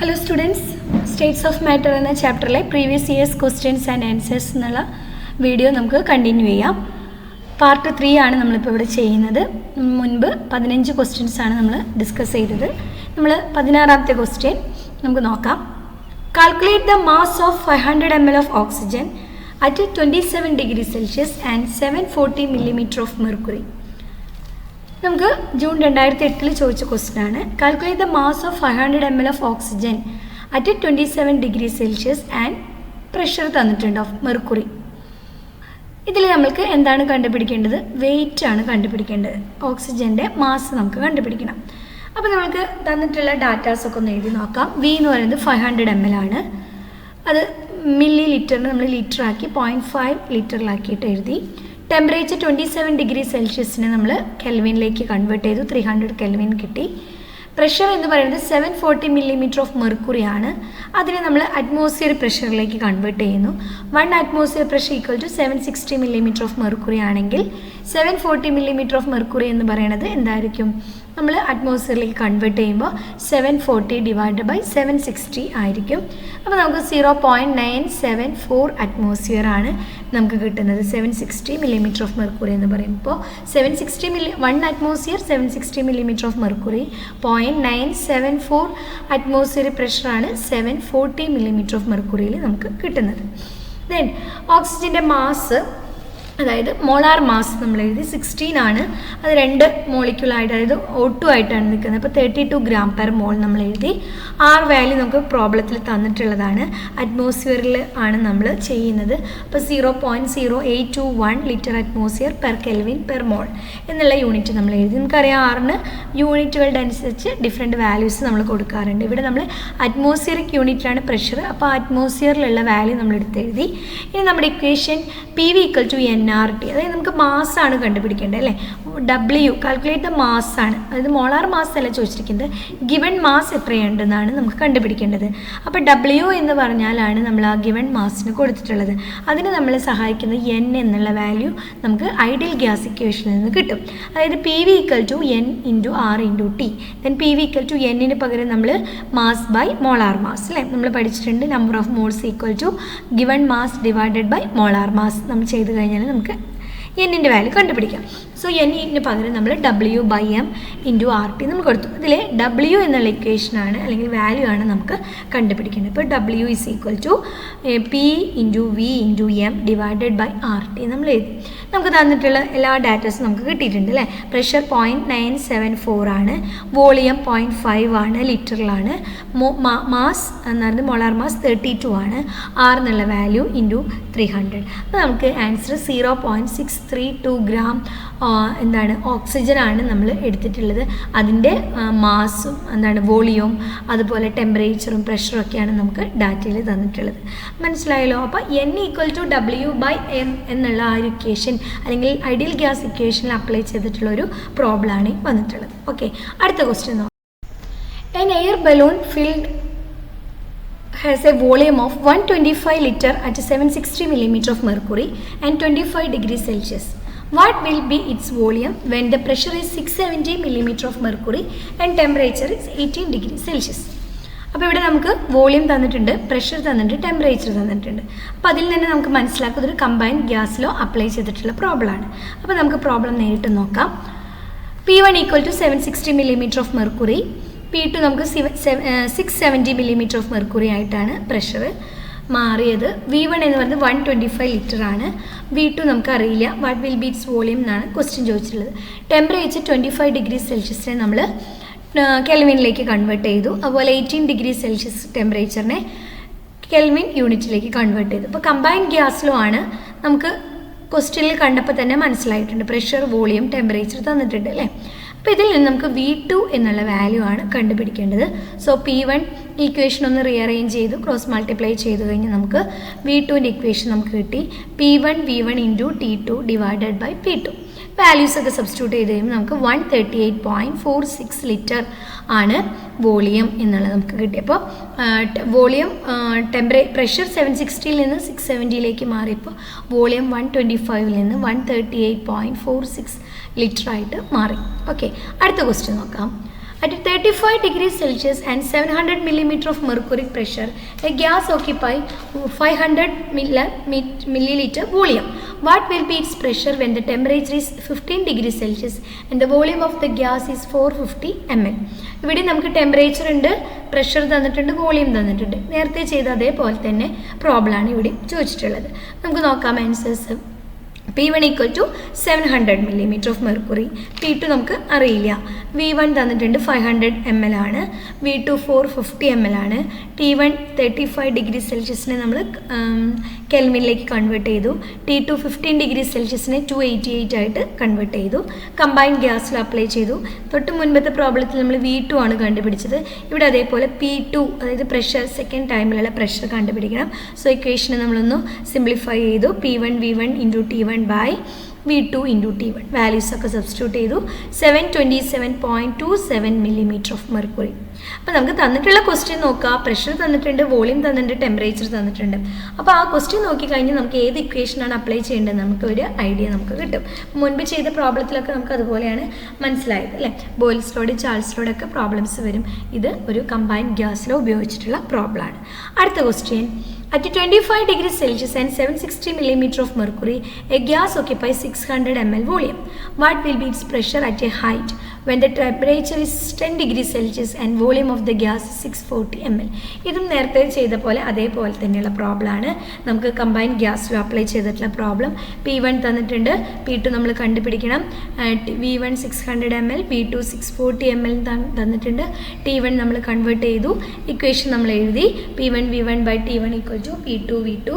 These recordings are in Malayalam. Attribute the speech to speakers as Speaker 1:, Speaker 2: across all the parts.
Speaker 1: Hello students, States of Matter എന്ന ചാപ്റ്ററിലെ previous years questions and answers എന്നുള്ള വീഡിയോ നമുക്ക് കണ്ടിന്യൂ ചെയ്യാം. പാർട്ട് 3 ആണ് നമ്മളിപ്പോൾ ഇവിടെ ചെയ്യുന്നത്. മുൻപ് 15 ക്വസ്റ്റ്യൻസ് ആണ് നമ്മൾ ഡിസ്കസ് ചെയ്തത്. നമ്മൾ 16ാമത്തെ ക്വസ്റ്റ്യൻ നമുക്ക് നോക്കാം. Calculate the mass of 500 ml of oxygen at 27 degree Celsius and 740 millimeter of mercury. നമുക്ക് ജൂൺ 2008 ചോദിച്ച ക്വസ്റ്റ്യൻ ആണ്. Calculate the mass of 500 ml of oxygen at 27 degree Celsius and pressure തന്നിട്ടുണ്ട് ഓഫ് മെർക്കുറി. ഇതിൽ നമ്മൾക്ക് എന്താണ് കണ്ടുപിടിക്കേണ്ടത്? വെയിറ്റ് ആണ് കണ്ടുപിടിക്കേണ്ടത്. ഓക്സിജൻ്റെ മാസ് നമുക്ക് കണ്ടുപിടിക്കണം. അപ്പോൾ നമുക്ക് തന്നിട്ടുള്ള ഡാറ്റാസൊക്കെ ഒന്ന് എഴുതി നോക്കാം. വി എന്ന് പറയുന്നത് 500 ml ആണ്. അത് മില്ലി ലിറ്ററിന് നമ്മൾ ലിറ്ററാക്കി 0.5 ലിറ്ററിലാക്കിയിട്ട് എഴുതി. ടെമ്പറേച്ചർ 27 ഡിഗ്രി സെൽഷ്യസിനെ നമ്മൾ കെൽവിനിലേക്ക് കൺവേർട്ട് ചെയ്തു. 300 കെൽവിൻ കിട്ടി. പ്രഷർ എന്ന് പറയുന്നത് 740 millimeter ഓഫ് മെർക്കുറി ആണ്. അതിനെ നമ്മൾ അറ്റ്മോസ്ഫിയർ പ്രഷറിലേക്ക് കൺവേർട്ട് ചെയ്യുന്നു. 1 atmosphere pressure equal to 760 millimeter of mercury ആണെങ്കിൽ 740 millimeter ഓഫ് മെർക്കുറി എന്ന് പറയുന്നത് എന്തായിരിക്കും? നമ്മൾ അറ്റ്മോസ്ഫിയറിലേക്ക് കൺവേർട്ട് ചെയ്യുമ്പോൾ 740 ഡിവൈഡ് ബൈ 760 ആയിരിക്കും. അപ്പോൾ നമുക്ക് 0.974 അറ്റ്മോസ്ഫിയർ ആണ് നമുക്ക് കിട്ടുന്നത്. 760 millimeter ഓഫ് മെർക്കുറി എന്ന് പറയുമ്പോൾ 1 atmosphere 760 millimeter of mercury, 0.974 atmosphere പ്രഷറാണ് 740 millimeter ഓഫ് മെർക്കുറിയിൽ നമുക്ക് കിട്ടുന്നത്. ദെൻ ഓക്സിജൻ്റെ മാസ്, അതായത് മോളാർ മാസ് നമ്മൾ എഴുതി 16 ആണ്. അത് 2 മോളിക്യൂളായിട്ട്, അതായത് O2 ആയിട്ടാണ് നിൽക്കുന്നത്. അപ്പോൾ 32 gram per mole നമ്മൾ എഴുതി. ആർ വാല്യൂ നമുക്ക് പ്രോബ്ലത്തിൽ തന്നിട്ടുള്ളതാണ്. അറ്റ്മോസ്ഫിയറിൽ ആണ് നമ്മൾ ചെയ്യുന്നത്. അപ്പോൾ 0.0821 litre atmosphere per kelvin per mole എന്നുള്ള യൂണിറ്റ് നമ്മൾ എഴുതി. നമുക്കറിയാം ആറിന് യൂണിറ്റുകളുടെ അനുസരിച്ച് ഡിഫറെൻറ്റ് വാല്യൂസ് നമ്മൾ കൊടുക്കാറുണ്ട്. ഇവിടെ നമ്മൾ അറ്റ്മോസ്ഫിയറിക് യൂണിറ്റിലാണ് പ്രഷർ. അപ്പോൾ അറ്റ്മോസ്ഫിയറിലുള്ള വാല്യൂ നമ്മൾ എടുത്തെഴുതി. ഇനി നമ്മുടെ equation PV equal to NRT, അതായത് നമുക്ക് മാസ്സാണ് കണ്ടുപിടിക്കേണ്ടത് അല്ലേ. W കാൽക്കുലേറ്റ് ദ മാസ്സാണ്, അതായത് മോളാർ മാസ് അല്ല ചോദിച്ചിരിക്കുന്നത്, ഗിവൺ മാസ് എത്രയുണ്ടെന്നാണ് നമുക്ക് കണ്ടുപിടിക്കേണ്ടത്. അപ്പോൾ W എന്ന് പറഞ്ഞാലാണ് നമ്മൾ ആ ഗിവൺ മാസിന് കൊടുത്തിട്ടുള്ളത്. അതിന് നമ്മളെ സഹായിക്കുന്ന N എന്നുള്ള വാല്യൂ നമുക്ക് ഐഡിയൽ ഗ്യാസ് ഇക്വേഷനിൽ നിന്ന് കിട്ടും. അതായത് PV equal to N into R into T. Then PV equal to Nന് പകരം നമ്മൾ മാസ് ബൈ മോളാർ മാസ് അല്ലേ നമ്മൾ പഠിച്ചിട്ടുണ്ട്. Number of moles equal to given mass divided by molar mass നമ്മൾ ചെയ്ത് കഴിഞ്ഞാൽ നമുക്ക് എന്നിൻ്റെ വാല്യൂ കണ്ടുപിടിക്കാം. സോ എന്നിന് പകരം നമ്മൾ W/M ഇൻറ്റു RT നമ്മൾ കൊടുത്തു. ഇതിൽ W എന്നുള്ള ഇക്വേഷനാണ് അല്ലെങ്കിൽ വാല്യൂ ആണ് നമുക്ക് കണ്ടുപിടിക്കേണ്ടത്. ഇപ്പോൾ W is equal to P into V into M divided by RT നമ്മൾ എഴുതി. നമുക്ക് തന്നിട്ടുള്ള എല്ലാ ഡാറ്റാസും നമുക്ക് കിട്ടിയിട്ടുണ്ട് അല്ലേ. പ്രഷർ 0.974 ആണ്, വോളിയം 0.5 ആണ്, ലിറ്ററിലാണ്. മാസ് എന്ന് പറയുന്നത് മോളാർ മാസ് 32 ആണ്, R എന്നുള്ള വാല്യൂ ഇൻറ്റു 300. അപ്പോൾ നമുക്ക് ആൻസർ 0.632 gram എന്താണ് ഓക്സിജനാണ് നമ്മൾ എടുത്തിട്ടുള്ളത്. അതിൻ്റെ മാസും എന്താണ് വോളിയവും അതുപോലെ ടെമ്പറേച്ചറും പ്രഷറും ഒക്കെയാണ് നമുക്ക് ഡാറ്റയിൽ തന്നിട്ടുള്ളത്. മനസ്സിലായല്ലോ. അപ്പോൾ N ഈക്വൽ ടു W/M എന്നുള്ള ആ ഒരു ഇക്വേഷൻ അല്ലെങ്കിൽ ഐഡിയൽ ഗ്യാസ് ഇക്വേഷനിൽ അപ്ലൈ ചെയ്തിട്ടുള്ള ഒരു പ്രോബ്ലമാണ് വന്നിട്ടുള്ളത്. ഓക്കെ, അടുത്ത ക്വസ്റ്റ്യൻ നോക്കാം. An air balloon filled has a volume of 125 liter at 760 millimeter of mercury and 25 degrees Celsius. What will be its volume when the pressure is 670 millimeter of mercury and temperature is 18 degrees Celsius? അപ്പോൾ ഇവിടെ നമുക്ക് വോളിയം തന്നിട്ടുണ്ട്, പ്രഷർ തന്നിട്ടുണ്ട്, ടെമ്പറേച്ചർ തന്നിട്ടുണ്ട്. അപ്പോൾ അതിൽ തന്നെ നമുക്ക് മനസ്സിലാക്കുന്നത് ഒരു കമ്പൈൻഡ് ഗ്യാസിലോ അപ്ലൈ ചെയ്തിട്ടുള്ള പ്രോബ്ലമാണ്. അപ്പോൾ നമുക്ക് പ്രോബ്ലം നേരിട്ട് നോക്കാം. P1 equal to 760 millimeter of mercury, P2 നമുക്ക് 670 millimeter ഓഫ് മെർക്കുറി ആയിട്ടാണ് പ്രഷർ മാറിയത്. V1 എന്ന് പറയുന്നത് 125 ലിറ്റർ ആണ്. V2 നമുക്ക് അറിയില്ല. What will be its volume എന്നാണ് ക്വസ്റ്റ്യൻ ചോദിച്ചിട്ടുള്ളത്. ടെമ്പറേച്ചർ 25 ഡിഗ്രി സെൽഷ്യസിനെ നമ്മൾ കെൽവിനിലേക്ക് കൺവേർട്ട് ചെയ്തു. അതുപോലെ 18 ഡിഗ്രി സെൽഷ്യസ് ടെമ്പറേച്ചറിനെ കെൽവിൻ യൂണിറ്റിലേക്ക് കൺവേർട്ട് ചെയ്തു. അപ്പോൾ കമ്പൈൻഡ് ഗ്യാസിലോ ആണ് നമുക്ക് ക്വസ്റ്റ്യനിൽ കണ്ടപ്പോൾ തന്നെ മനസ്സിലായിട്ടുണ്ട്. പ്രഷർ, വോളിയം, ടെമ്പറേച്ചർ തന്നിട്ടുണ്ട് അല്ലേ. അപ്പോൾ ഇതിൽ നിന്ന് നമുക്ക് V2 എന്നുള്ള വാല്യൂ ആണ് കണ്ടുപിടിക്കേണ്ടത്. സോ P1 ഇക്വേഷൻ ഒന്ന് റീഅറേഞ്ച് ചെയ്തു, ക്രോസ് മൾട്ടിപ്ലൈ ചെയ്ത് കഴിഞ്ഞ് നമുക്ക് V2ൻ്റെ ഇക്വേഷൻ നമുക്ക് കിട്ടി. P1 V1 into T2 divided by P2. Values ഒക്കെ സബ്സ്റ്റിറ്റ്യൂട്ട് ചെയ്ത് കഴിയുമ്പോൾ നമുക്ക് 138.46 ലിറ്റർ ആണ് വോളിയം എന്നുള്ളത് നമുക്ക് കിട്ടി. അപ്പോൾ വോളിയം പ്രഷർ 760 നിന്ന് 670 മാറിയപ്പോൾ വോളിയം 125 നിന്ന് 138.46 ലിറ്റർ ആയിട്ട് മാറി. ഓക്കെ, അടുത്ത ക്വസ്റ്റ്യൻ നോക്കാം. At 35 degrees Celsius and 700 millimeter of mercury pressure, a gas occupies 500 milliliter volume. What will be its pressure when the temperature is 15 degrees Celsius and the volume of the gas is 450 ml? ഇവിടെ നമുക്ക് ടെമ്പറേച്ചർ ഉണ്ട്, പ്രഷർ തന്നിട്ടുണ്ട്, വോളിയം തന്നിട്ടുണ്ട്. നേരത്തെ ചെയ്ത അതേപോലെ തന്നെ പ്രോബ്ലമാണ് ഇവിടെ ചോദിച്ചിട്ടുള്ളത്. നമുക്ക് നോക്കാം answers. P1 equal to 700 millimeter of mercury. P2 നമുക്ക് അറിയില്ല. V1 തന്നിട്ടുണ്ട് 500 ml ആണ്. V2 450 ml ആണ്. T1 35 ഡിഗ്രി സെൽഷ്യസിനെ നമ്മൾ കെൽവിനിലേക്ക് കൺവേർട്ട് ചെയ്തു. T2 15 ഡിഗ്രി സെൽഷ്യസിനെ 288 ആയിട്ട് കൺവേർട്ട് ചെയ്തു. കമ്പൈൻഡ് ഗ്യാസിൽ അപ്ലൈ ചെയ്തു. തൊട്ട് മുൻപത്തെ പ്രോബ്ലത്തിൽ നമ്മൾ V2 ആണ് കണ്ടുപിടിച്ചത്. ഇവിടെ അതേപോലെ P2 അതായത് പ്രഷർ, സെക്കൻഡ് ടൈമിലുള്ള പ്രഷർ കണ്ടുപിടിക്കണം. സോ ഇക്വേഷനെ നമ്മളൊന്ന് സിംപ്ലിഫൈ ചെയ്തു. P1 V1 into T1 by V2 into T1. Values ഒക്കെ സബ്സ്റ്റിറ്റ്യൂട്ട് ചെയ്തു. 727.27 millimeter of mercury. അപ്പോൾ നമുക്ക് തന്നിട്ടുള്ള ക്വസ്റ്റ്യൻ നോക്കുക. പ്രഷർ തന്നിട്ടുണ്ട്, വോളിയം തന്നിട്ടുണ്ട്, ടെമ്പറേച്ചർ തന്നിട്ടുണ്ട്. അപ്പോൾ ആ ക്വസ്റ്റ്യൻ നോക്കിക്കഴിഞ്ഞാൽ നമുക്ക് ഏത് ഇക്വേഷനാണ് അപ്ലൈ ചെയ്യേണ്ടത് നമുക്ക് ഒരു ഐഡിയ നമുക്ക് കിട്ടും. മുൻപ് ചെയ്ത പ്രോബ്ലത്തിലൊക്കെ നമുക്ക് അതുപോലെയാണ് മനസ്സിലായത് അല്ലേ. ബോയിൽസ് ലോഡ്, ചാൾസ് ലോഡ് ഒക്കെ പ്രോബ്ലംസ് വരും. ഇത് ഒരു കമ്പൈൻഡ് ഗ്യാസിലോ ഉപയോഗിച്ചിട്ടുള്ള പ്രോബ്ലമാണ്. അടുത്ത question. At 25 degrees Celsius and 760 millimeter of mercury, a gas occupies 600 ml volume. What will be its pressure at a height when the temperature is 10 degrees Celsius and volume of the gas is 640 ml? ഇതും നേരത്തെ ചെയ്ത പോലെ അതേപോലെ തന്നെയുള്ള പ്രോബ്ലമാണ്. നമുക്ക് കമ്പൈൻഡ് ഗ്യാസിൽ അപ്ലൈ ചെയ്തിട്ടുള്ള പ്രോബ്ലം. P1 തന്നിട്ടുണ്ട്, P2 നമ്മൾ കണ്ടുപിടിക്കണം. V1 600 ml, P2 640 ml തന്നിട്ടുണ്ട്. T1 നമ്മൾ കൺവേർട്ട് ചെയ്തു. ഇക്വേഷൻ നമ്മൾ എഴുതി. P1 V1 by T1 equal to P2 V2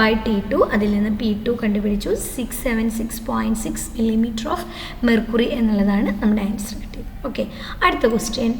Speaker 1: by T2. അതിൽ നിന്ന് P2 കണ്ടുപിടിച്ചു. 676.6 millimeter of mercury എന്നുള്ളതാണ് നമ്മുടെ ആൻസർ കിട്ടിയത്. ഓക്കെ, അടുത്ത question.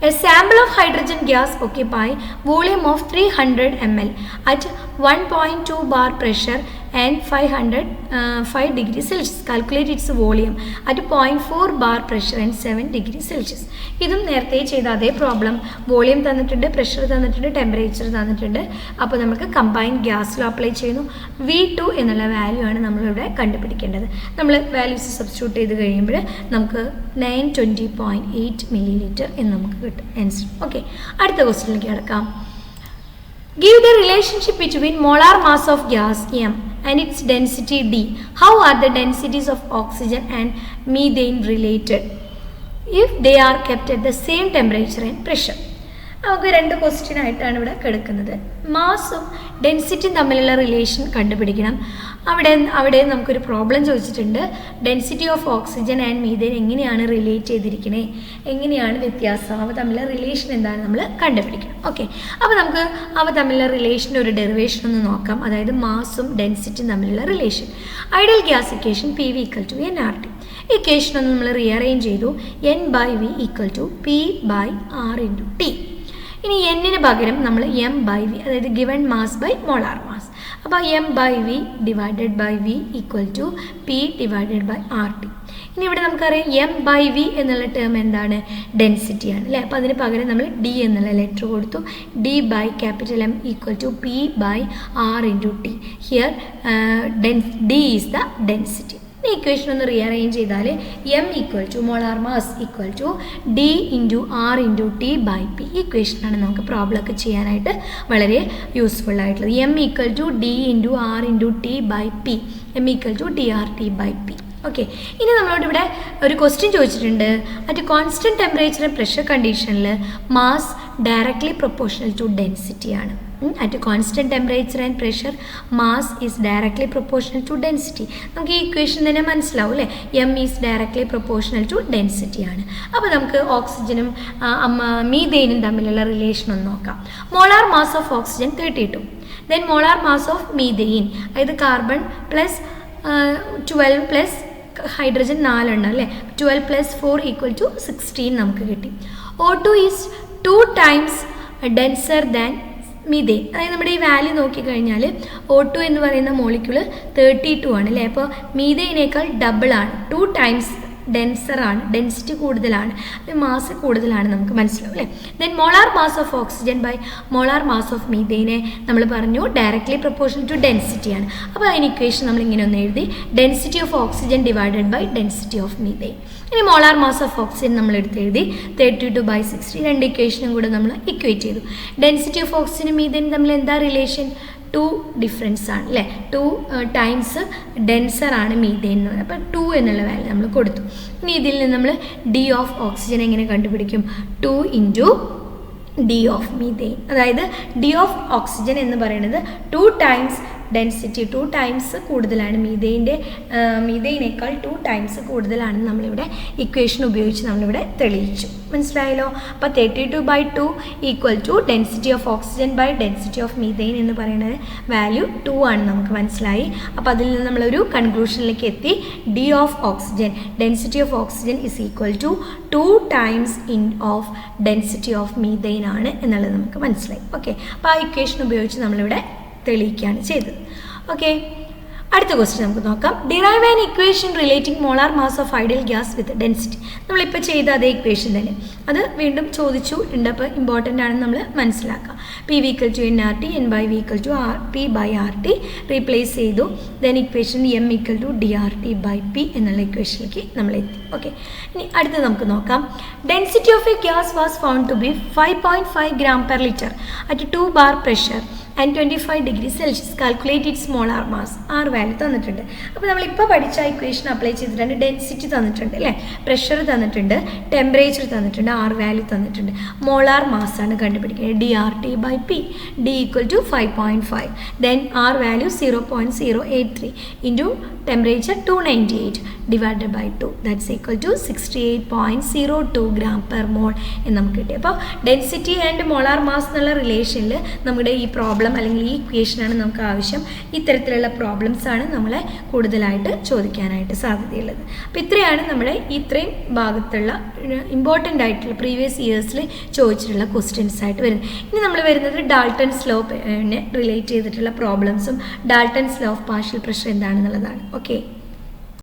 Speaker 1: A sample of hydrogen gas occupy volume of 300 ml at 1.2 bar pressure and 5 degrees Celsius. Calculate its volume at 0.4 bar pressure and 7 degrees Celsius. ഇതും നേരത്തെ ചെയ്ത അതേ പ്രോബ്ലം. വോളിയം തന്നിട്ടുണ്ട്, പ്രഷർ തന്നിട്ടുണ്ട്, ടെമ്പറേച്ചർ തന്നിട്ടുണ്ട്. അപ്പോൾ നമുക്ക് കമ്പൈൻഡ് ഗ്യാസിൽ അപ്ലൈ ചെയ്യുന്നു. V2 എന്നുള്ള വാല്യൂ ആണ് നമ്മളിവിടെ കണ്ടുപിടിക്കേണ്ടത്. നമ്മൾ വാല്യൂസ് സബ്സ്റ്റിറ്റ്യൂട്ട് ചെയ്ത് കഴിയുമ്പോൾ നമുക്ക് 920.8 milliliter എന്ന് നമുക്ക് കിട്ടും ആൻസർ. ഓക്കെ, അടുത്ത ക്വസ്റ്റ്യനിലേക്ക് കിടക്കാം. Give the relationship between molar mass of gas M and its density D. How are the densities of oxygen and methane related if they are kept at the same temperature and pressure? നമുക്ക് രണ്ട് ക്വസ്റ്റ്യൻ ആയിട്ടാണ് ഇവിടെ കിടക്കുന്നത്. മാസും ഡെൻസിറ്റിയും തമ്മിലുള്ള റിലേഷൻ കണ്ടുപിടിക്കണം. അവിടെ നമുക്കൊരു പ്രോബ്ലം ചോദിച്ചിട്ടുണ്ട്. Density of oxygen and methane എങ്ങനെയാണ് റിലേറ്റ് ചെയ്തിരിക്കുന്നത്, എങ്ങനെയാണ് വ്യത്യാസം, അവ തമ്മിലുള്ള റിലേഷൻ എന്താണ് നമ്മൾ കണ്ടുപിടിക്കണം. ഓക്കെ, അപ്പോൾ നമുക്ക് അവ തമ്മിലുള്ള റിലേഷൻ്റെ ഒരു ഡെറിവേഷൻ ഒന്ന് നോക്കാം. അതായത് മാസും ഡെൻസിറ്റിയും തമ്മിലുള്ള relation. Ideal gas equation PV equal to nRT. Equation ഒന്ന് നമ്മൾ റീഅറേഞ്ച് ചെയ്തു. N/V equal to P/R into T. ഇനി എന്നിന് പകരം നമ്മൾ M/V, അതായത് given mass by molar mass. അപ്പോൾ M/V divided by V equal to P divided by RT. ഇനി ഇവിടെ നമുക്കറിയാം M/V എന്നുള്ള ടേം എന്താണ്, ഡെൻസിറ്റിയാണ് അല്ലേ. അപ്പോൾ അതിന് പകരം നമ്മൾ D എന്നുള്ള ലെറ്റർ കൊടുത്തു. D/M equal to P/R into T. Here D is the density. ഈ ഇക്വേഷൻ ഒന്ന് റീഅറേഞ്ച് ചെയ്താൽ M equal to molar mass equal to D into R into T by P. ഈ ഇക്വേഷനാണ് നമുക്ക് പ്രോബ്ലം ഒക്കെ ചെയ്യാനായിട്ട് വളരെ യൂസ്ഫുൾ ആയിട്ടുള്ളത്. M equal to D into R into T by P. M equal to DRT by P. Okay, ഇനി നമ്മളോട് ഇവിടെ ഒരു ക്വസ്റ്റ്യൻ ചോദിച്ചിട്ടുണ്ട്. At constant temperature and pressure കണ്ടീഷനിൽ മാസ് ഡയറക്ട്ലി പ്രൊപ്പോർഷണൽ ടു ഡെൻസിറ്റിയാണ്. At a constant temperature and pressure, mass is directly proportional to density. നമുക്ക് ഈ ഇക്വേഷൻ തന്നെ മനസ്സിലാവും അല്ലേ. M is directly proportional to density ആണ്. അപ്പോൾ നമുക്ക് ഓക്സിജനും മീഥേനും തമ്മിലുള്ള റിലേഷൻ ഒന്ന് നോക്കാം. Molar mass of oxygen 32, then molar mass of methane, അതായത് കാർബൺ പ്ലസ് 12 പ്ലസ് ഹൈഡ്രജൻ 4 ഉണ്ട് അല്ലേ. 12 പ്ലസ് 4 ഈക്വൽ ടു 16 നമുക്ക് കിട്ടി. O2 is 2 times denser than methane. അതായത് നമ്മുടെ ഈ വാല്യൂ നോക്കിക്കഴിഞ്ഞാൽ O2 എന്ന് പറയുന്ന മോളിക്യൂള് 32 ആണ് അല്ലേ. അപ്പോൾ മീഥെയിനേക്കാൾ ഡബിളാണ്, 2 times ഡെൻസറാണ്, ഡെൻസിറ്റി കൂടുതലാണ്, മാസ് കൂടുതലാണ് നമുക്ക് മനസ്സിലാവും അല്ലേ. Then molar mass of oxygen by molar mass of മീഥെയിനെ നമ്മൾ പറഞ്ഞു ഡയറക്ട്ലി പ്രൊപ്പോർഷണൽ ടു ഡെൻസിറ്റിയാണ്. അപ്പോൾ അതിന് ഇക്വേഷൻ നമ്മൾ ഇങ്ങനെ ഒന്ന് എഴുതി. Density of oxygen divided by density of methane. ഇനി മോളാർ മാസ് ഓഫ് ഓക്സിജൻ നമ്മൾ എടുത്തെഴുതി 32/60 രണ്ട് ഇക്വേഷനും കൂടെ നമ്മൾ ഇക്വേറ്റ് ചെയ്തു. ഡെൻസിറ്റി ഓഫ് ഓക്സിജനും മീഥേനും തമ്മിൽ എന്താ റിലേഷൻ? 2 ഡിഫറൻസ് ആണ് അല്ലേ. 2 ടൈംസ് ഡെൻസർ ആണ് മീഥേൻ എന്ന് പറയുന്നത്. അപ്പോൾ 2 എന്നുള്ള വാല്യൂ നമ്മൾ കൊടുത്തു. ഇനി ഇതിൽ നിന്ന് നമ്മൾ ഡി ഓഫ് ഓക്സിജൻ എങ്ങനെ കണ്ടുപിടിക്കും? 2 ഇൻറ്റു ഡി ഓഫ് മീഥെയിൻ. അതായത് ഡി ഓഫ് ഓക്സിജൻ എന്ന് പറയുന്നത് 2 ടൈംസ് ഡെൻസിറ്റി 2 ടൈംസ് കൂടുതലാണ് മീഥെയിനേക്കാൾ 2 ടൈംസ് കൂടുതലാണെന്ന് നമ്മളിവിടെ ഇക്വേഷൻ ഉപയോഗിച്ച് നമ്മളിവിടെ തെളിയിച്ചു. മനസ്സിലായല്ലോ? അപ്പോൾ 32/2 equal to density of oxygen by density of methane എന്ന് പറയുന്നത് വാല്യൂ 2 ആണ് നമുക്ക് മനസ്സിലായി. അപ്പോൾ അതിൽ നിന്ന് നമ്മളൊരു കൺക്ലൂഷനിലേക്ക് എത്തി. D of oxygen density of oxygen is equal to 2 times of density of methane ആണ് എന്നുള്ളത് നമുക്ക് മനസ്സിലായി. ഓക്കെ, അപ്പോൾ ആ ഇക്വേഷൻ ഉപയോഗിച്ച് നമ്മളിവിടെ തെളിയിക്കുകയാണ് ചെയ്തത്. ഓക്കെ, അടുത്ത ക്വസ്റ്റ്യൻ നമുക്ക് നോക്കാം. Derive an equation relating molar mass of ideal gas with density. നമ്മളിപ്പോൾ ചെയ്ത അതേ ഇക്വേഷൻ തന്നെ അത് വീണ്ടും ചോദിച്ചു ഉണ്ട്. അപ്പോൾ ഇമ്പോർട്ടൻ്റ് ആണെന്ന് നമ്മൾ മനസ്സിലാക്കാം. P V equal to NRT, N/V equal to P/RT replace ചെയ്തു. Then equation M equal to DRT/P എന്നുള്ള ഇക്വേഷനിലേക്ക് നമ്മൾ എത്തി. ഓക്കെ, ഇനി അടുത്ത് നമുക്ക് നോക്കാം. Density of a gas was found to be 5.5 gram/liter at 2 bar pressure and 25 degrees Celsius. Calculate its molar mass. R value തന്നിട്ടുണ്ട്. അപ്പോൾ നമ്മളിപ്പോൾ പഠിച്ച ഇക്വേഷൻ അപ്ലൈ ചെയ്തിട്ടുണ്ട്. ഡെൻസിറ്റി തന്നിട്ടുണ്ട് അല്ലേ, പ്രഷർ തന്നിട്ടുണ്ട്, ടെമ്പറേച്ചർ തന്നിട്ടുണ്ട്, R വാല്യൂ തന്നിട്ടുണ്ട്. മോളാർ മാസ് ആണ് കണ്ടുപിടിക്കുന്നത്. DRT/P. D equal to 5.5. Then R value 0.083 into temperature 298 divided by 2 that's equal to 68.02 gram/mole എന്ന് നമുക്ക് കിട്ടി. അപ്പോൾ ഡെൻസിറ്റി ആൻഡ് മോളാർ മാസ് എന്നുള്ള റിലേഷനിൽ നമ്മുടെ ഈ പ്രോബ്ലം അല്ലെങ്കിൽ ഈ ഇക്വേഷനാണ് നമുക്ക് ആവശ്യം. ഇത്തരത്തിലുള്ള പ്രോബ്ലംസ് ആണ് നമ്മളെ കൂടുതലായിട്ട് ചോദിക്കാനായിട്ട് സാധ്യതയുള്ളത്. അപ്പോൾ ഇത്രയാണ് നമ്മുടെ ഇത്രയും ഭാഗത്തുള്ള ഇമ്പോർട്ടൻ്റ് ആയിട്ടുള്ള പ്രീവിയസ് ഇയേഴ്സിൽ ചോദിച്ചിട്ടുള്ള ക്വസ്റ്റ്യൻസ് ആയിട്ട് വരുന്നത്. ഇനി നമ്മൾ വരുന്നത് ഡാൾട്ടൺസ് ലോ റിലേറ്റ് ചെയ്തിട്ടുള്ള പ്രോബ്ലംസും Dalton's law of partial pressure എന്താണെന്നുള്ളതാണ്. ഓക്കെ.